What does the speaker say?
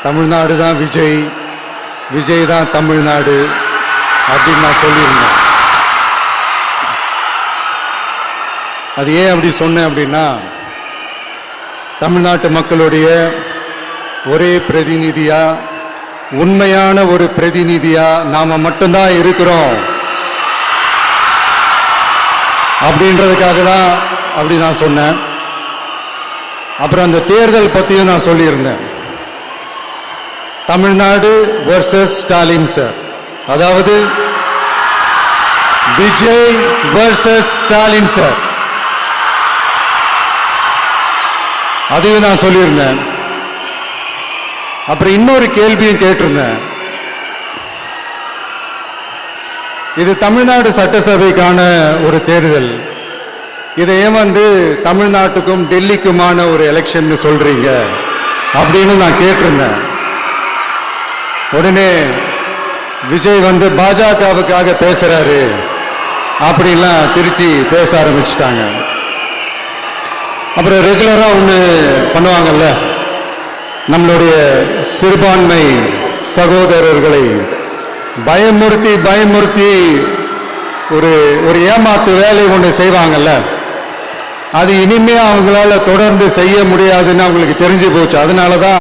தமிழ்நாடு தான் விஜய், விஜய் தான் தமிழ்நாடு அப்படின்னு நான் சொல்லியிருந்தேன். அது ஏன் அப்படி சொன்னேன் அப்படின்னா, தமிழ்நாட்டு மக்களுடைய ஒரே பிரதிநிதியா, உண்மையான ஒரு பிரதிநிதியா நாம மட்டும்தான் இருக்கிறோம் அப்படின்றதுக்காக தான் அப்படி நான் சொன்னேன். அப்புறம் அந்த தேர்தல் பற்றியும் நான் சொல்லியிருந்தேன். தமிழ்நாடு வர்சஸ் ஸ்டாலின் சார், அதாவது விஜய் வர்சஸ் ஸ்டாலின் சார், அதையும் நான் சொல்லியிருந்தேன். அப்புறம் இன்னொரு கேள்வியும் கேட்டிருந்தேன். இது தமிழ்நாடு சட்டசபைக்கான ஒரு தேர்தல், இதை ஏன் தமிழ்நாட்டுக்கும் டெல்லிக்குமான ஒரு எலெக்ஷன் சொல்றீங்க அப்படின்னு நான் கேட்டிருந்தேன். உடனே விஜய் பாஜகவுக்காக பேசுறாரு அப்படின்லாம் திருச்சி பேச ஆரம்பிச்சுட்டாங்க. அப்புறம் ரெகுலரா ஒன்று பண்ணுவாங்கல்ல, நம்மளுடைய சிறுபான்மை சகோதரர்களை பயமுறுத்தி பயமுறுத்தி ஒரு ஏமாத்து வேலை ஒன்று செய்வாங்கல்ல, அது இனிமே அவங்களால தொடர்ந்து செய்ய முடியாதுன்னு அவங்களுக்கு தெரிஞ்சு போச்சு. அதனாலதான்